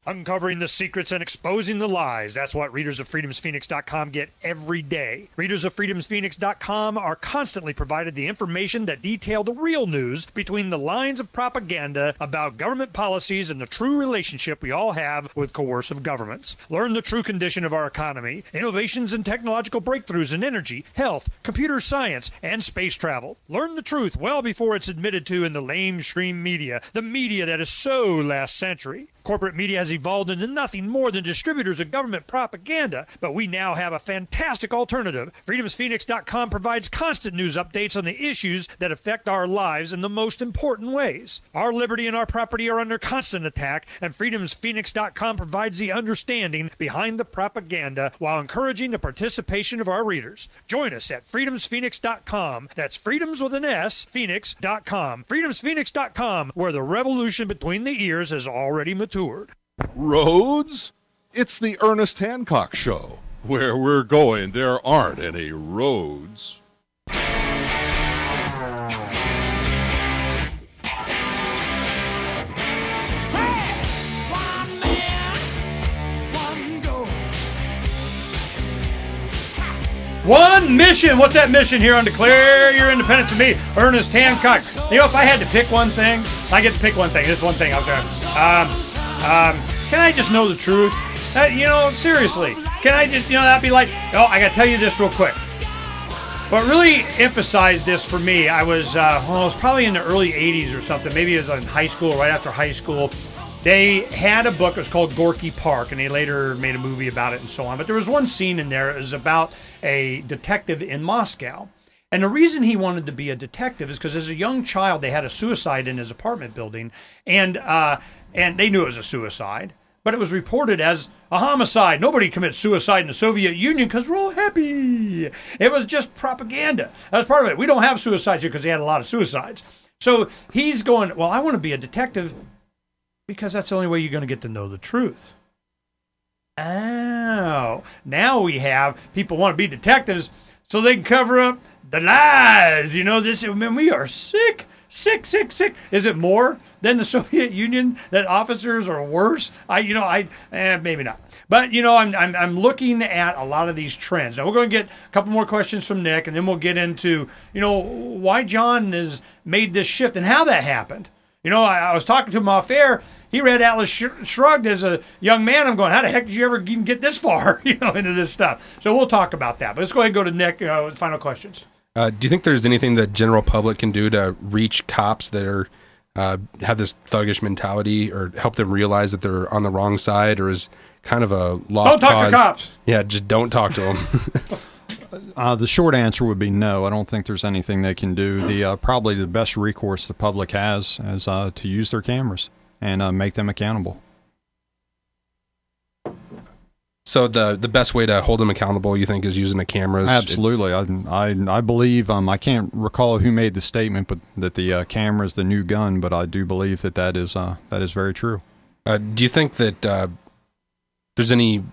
Uncovering the secrets and exposing the lies. That's what readers of freedomsphoenix.com get every day. Readers of freedomsphoenix.com are constantly provided the information that detail the real news between the lines of propaganda about government policies and the true relationship we all have with coercive governments. Learn the true condition of our economy, innovations and technological breakthroughs in energy, health, computer science, and space travel. Learn the truth well before it's admitted to in the lamestream media, the media that is so last century. Corporate media has evolved into nothing more than distributors of government propaganda, but we now have a fantastic alternative. FreedomsPhoenix.com provides constant news updates on the issues that affect our lives in the most important ways. Our liberty and our property are under constant attack, and FreedomsPhoenix.com provides the understanding behind the propaganda while encouraging the participation of our readers. Join us at FreedomsPhoenix.com. That's freedoms with an S, Phoenix.com. FreedomsPhoenix.com, where the revolution between the ears has already matured. Roads? It's the Ernest Hancock Show. Where we're going, there aren't any roads. One mission. What's that mission here on Declare Your Independence of me, Ernest Hancock? You know, if I had to pick one thing, I get to pick one thing. This one thing out there. Can I just know the truth? Seriously. Can I just, that'd be like, oh, I got to tell you this real quick. What really emphasized this for me, I was probably in the early 80s or something. Maybe it was in high school, right after high school. They had a book, it was called Gorky Park, and they later made a movie about it and so on. But there was one scene in there, it was about a detective in Moscow. And the reason he wanted to be a detective is because as a young child, they had a suicide in his apartment building, and they knew it was a suicide. But it was reported as a homicide. Nobody commits suicide in the Soviet Union because we're all happy. It was just propaganda. That was part of it. We don't have suicides here because they had a lot of suicides. So he's going, well, I want to be a detective because that's the only way you're going to get to know the truth. Oh, now we have people want to be detectives so they can cover up the lies. We are sick. Is it more than the Soviet Union that officers are worse? Maybe not. But, I'm looking at a lot of these trends. Now, we're going to get a couple more questions from Nick, and then we'll get into, why John has made this shift and how that happened. I was talking to him off air. He read Atlas Shrugged as a young man. I'm going, how the heck did you ever even get this far, into this stuff? So we'll talk about that. But let's go ahead and go to Nick with final questions. Do you think there's anything that general public can do to reach cops that are have this thuggish mentality, or help them realize that they're on the wrong side, or is kind of a lost cause? Don't talk to cops. Yeah, just don't talk to them. The short answer would be no. I don't think there's anything they can do. Probably the best recourse the public has is to use their cameras and make them accountable. So the best way to hold them accountable, you think, is using the cameras? Absolutely. I believe, I can't recall who made the statement, but that the camera is the new gun, but I do believe that is very true. Do you think that there's any...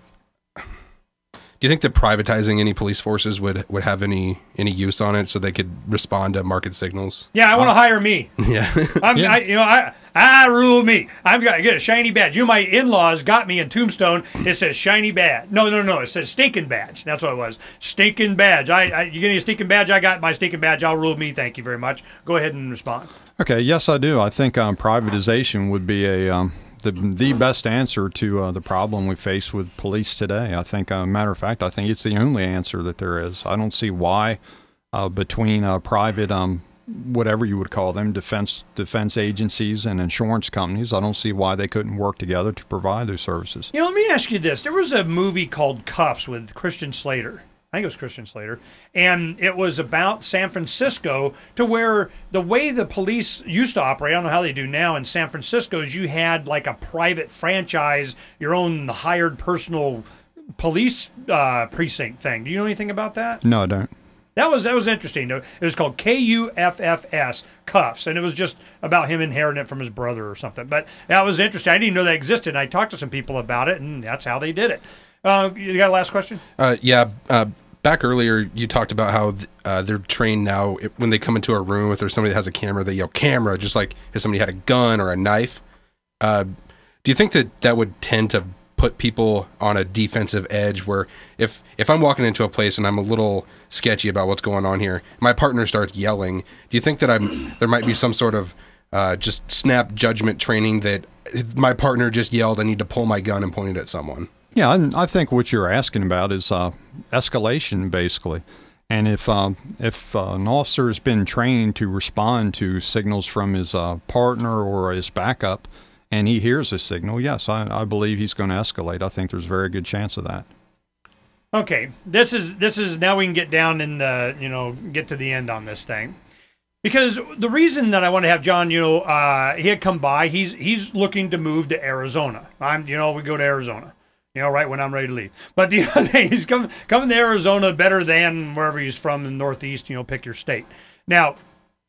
Do you think that privatizing any police forces would have any use on it, so they could respond to market signals? Yeah, I want to hire me. Yeah. I rule me. I've got to get a shiny badge. My in-laws got me in Tombstone. It says shiny badge. No. It says stinking badge. That's what it was. Stinking badge. You give me a stinking badge? I got my stinking badge. I'll rule me. Thank you very much. Go ahead and respond. Okay. Yes, I do. I think privatization would be the best answer to the problem we face with police today. I think, matter of fact, I think it's the only answer that there is. I don't see why between private, whatever you would call them, defense agencies and insurance companies, I don't see why they couldn't work together to provide those services. Let me ask you this. There was a movie called Cuffs with Christian Slater. I think it was Christian Slater, and it was about San Francisco, to where the way the police used to operate, I don't know how they do now in San Francisco, is you had like a private franchise, your own hired personal police precinct thing. Do you know anything about that? No, I don't. That was interesting. It was called Kuffs, Cuffs, and it was just about him inheriting it from his brother or something. But that was interesting. I didn't know that existed. I talked to some people about it, and that's how they did it. You got a last question? Back earlier, you talked about how they're trained now. When they come into a room, if there's somebody that has a camera, they yell "camera," just like if somebody had a gun or a knife. Do you think that that would tend to put people on a defensive edge where if I'm walking into a place and I'm a little sketchy about what's going on here, my partner starts yelling, do you think that there might be some sort of just snap judgment training that my partner just yelled, I need to pull my gun and point it at someone? Yeah, I think what you're asking about is escalation, basically. And if an officer has been trained to respond to signals from his partner or his backup, and he hears a signal, yes, I believe he's going to escalate. I think there's a very good chance of that. Okay, this is now we can get down and get to the end on this thing, because the reason that I want to have John, he had come by. He's looking to move to Arizona. We go to Arizona, right when I'm ready to leave. But the other thing, he's coming to Arizona better than wherever he's from in the Northeast. Pick your state. Now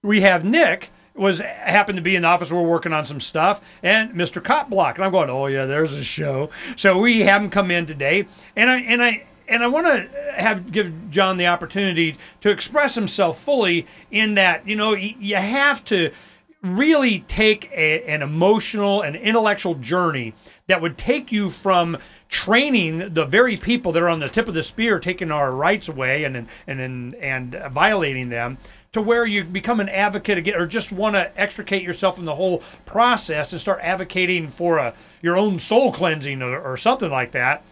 we have Nick. Happened to be in the office. We're working on some stuff, and Mr. Cop Block, and I'm going, oh yeah, there's a show. So we have him come in today, and I want to give John the opportunity to express himself fully. In that, you have to really take an emotional and intellectual journey that would take you from training the very people that are on the tip of the spear, taking our rights away and violating them, to where you become an advocate again, or just want to extricate yourself from the whole process and start advocating for your own soul cleansing or something like that.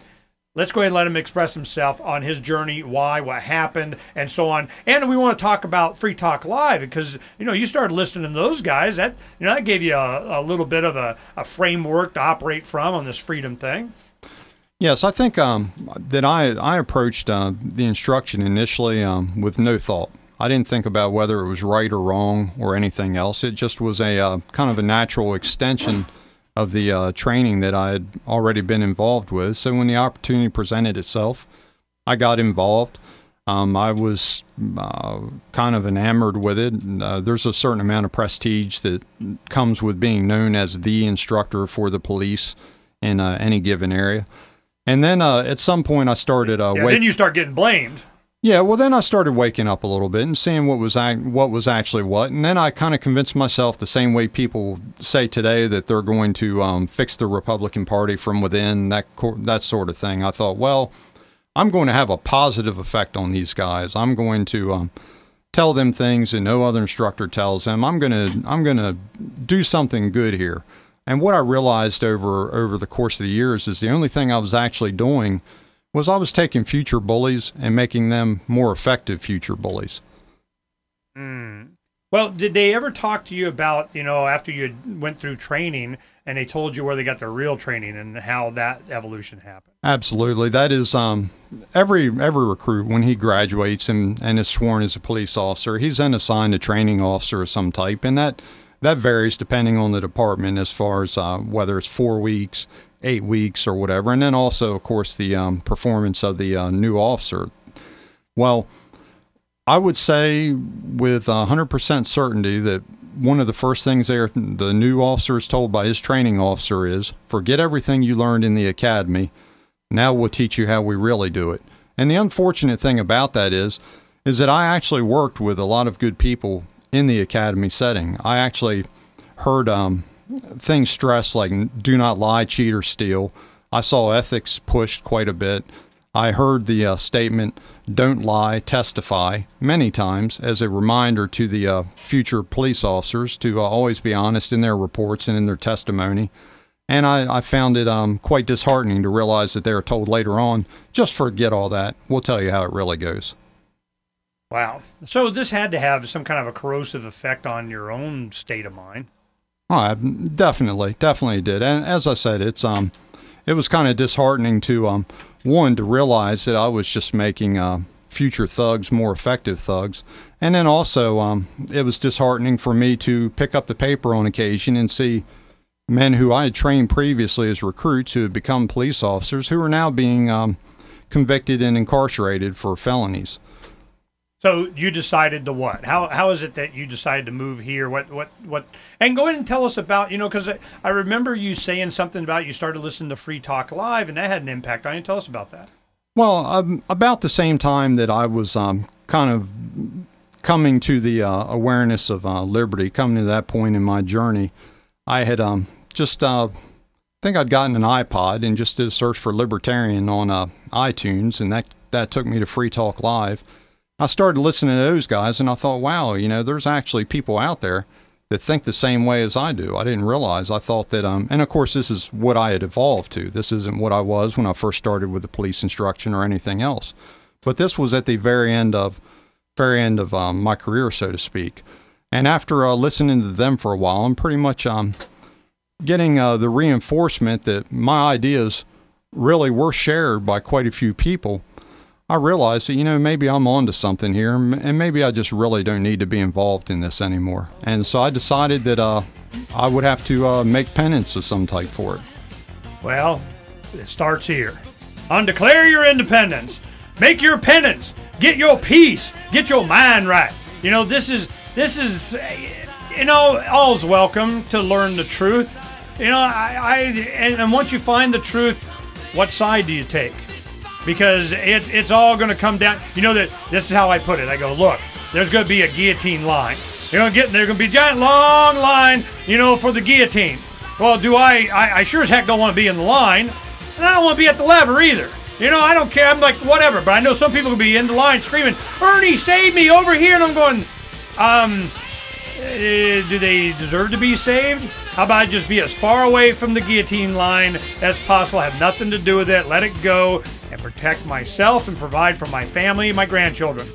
Let's go ahead and let him express himself on his journey, why, what happened, and so on. And we want to talk about Free Talk Live, because you started listening to those guys. That gave you a little bit of a framework to operate from on this freedom thing. Yes, I think that I approached the instruction initially with no thought. I didn't think about whether it was right or wrong or anything else. It just was a kind of a natural extension of the training that I had already been involved with. So when the opportunity presented itself, I got involved. I was kind of enamored with it. There's a certain amount of prestige that comes with being known as the instructor for the police in any given area. And then at some point I started... then you start getting blamed. Yeah, well, then I started waking up a little bit and seeing what was actually what, and then I kind of convinced myself the same way people say today that they're going to fix the Republican Party from within, that sort of thing. I thought, well, I'm going to have a positive effect on these guys. I'm going to tell them things that no other instructor tells them. I'm gonna do something good here. And what I realized over the course of the years is the only thing I was actually doing was I was taking future bullies and making them more effective future bullies. Well, did they ever talk to you about, after you went through training and they told you where they got their real training and how that evolution happened? Absolutely. That is every recruit, when he graduates and is sworn as a police officer, he's then assigned a training officer of some type, and that varies depending on the department as far as whether it's 4 weeks, 8 weeks, or whatever. And then also, of course, the performance of the new officer. Well, I would say with 100% certainty that one of the first things the new officer is told by his training officer is, forget everything you learned in the academy. Now we'll teach you how we really do it. And the unfortunate thing about that is that I actually worked with a lot of good people in the academy setting. I actually heard things stressed like do not lie, cheat, or steal. I saw ethics pushed quite a bit. I heard the statement, don't lie, testify, many times as a reminder to the future police officers to always be honest in their reports and in their testimony. And I found it quite disheartening to realize that they were told later on, just forget all that. We'll tell you how it really goes. Wow. So this had to have some kind of a corrosive effect on your own state of mind. Oh, definitely did. And as I said, it was kind of disheartening to one, to realize that I was just making future thugs more effective thugs, and then also it was disheartening for me to pick up the paper on occasion and see men who I had trained previously as recruits who had become police officers who are now being convicted and incarcerated for felonies. So you decided to what? How is it that you decided to move here? What? And go ahead and tell us about, because I remember you saying something about you started listening to Free Talk Live, and that had an impact on you. Tell us about that. Well, about the same time that I was kind of coming to the awareness of liberty, coming to that point in my journey, I had just think I'd gotten an iPod and just did a search for libertarian on iTunes, and that took me to Free Talk Live. I started listening to those guys, and I thought, wow, there's actually people out there that think the same way as I do. I didn't realize. I thought that, and of course, this is what I had evolved to. This isn't what I was when I first started with the police instruction or anything else. But this was at the very end of my career, so to speak. And after listening to them for a while, I'm pretty much getting the reinforcement that my ideas really were shared by quite a few people. I realized that, maybe I'm onto something here, and maybe I just really don't need to be involved in this anymore. And so I decided that I would have to make penance of some type for it. Well, it starts here. On Declare Your Independence. Make your penance. Get your peace. Get your mind right. This is all's welcome to learn the truth. And once you find the truth, what side do you take? Because it's all going to come down. That this is how I put it. I go, look, there's going to be a guillotine line. There's going to be a giant long line, for the guillotine. Well, I sure as heck don't want to be in the line, and I don't want to be at the lever either. I don't care. I'm like, whatever. But I know some people will be in the line screaming, Ernie, save me over here. And I'm going, do they deserve to be saved? How about I just be as far away from the guillotine line as possible, have nothing to do with it, let it go, and protect myself and provide for my family and my grandchildren.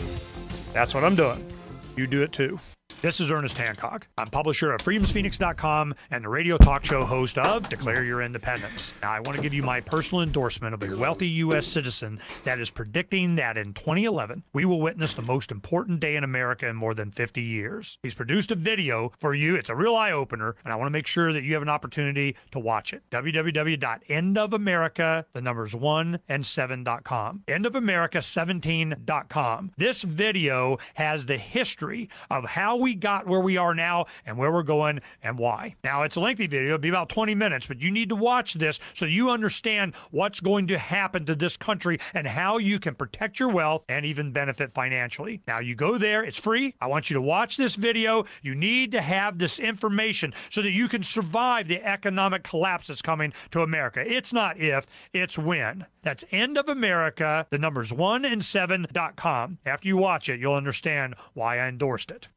That's what I'm doing. You do it too. This is Ernest Hancock. I'm publisher of freedomsphoenix.com and the radio talk show host of Declare Your Independence. Now, I want to give you my personal endorsement of a wealthy U.S. citizen that is predicting that in 2011, we will witness the most important day in America in more than 50 years. He's produced a video for you. It's a real eye-opener, and I want to make sure that you have an opportunity to watch it. www.endofamerica, the numbers 1 and 7.com. endofamerica17.com. This video has the history of how we got where we are now and where we're going and why. Now, it's a lengthy video. It'll be about 20 minutes, but you need to watch this so you understand what's going to happen to this country and how you can protect your wealth and even benefit financially. Now, you go there. It's free. I want you to watch this video. You need to have this information so that you can survive the economic collapse that's coming to America. It's not if, it's when. That's End of America, the numbers 1 and 7.com. After you watch it, you'll understand why I endorsed it.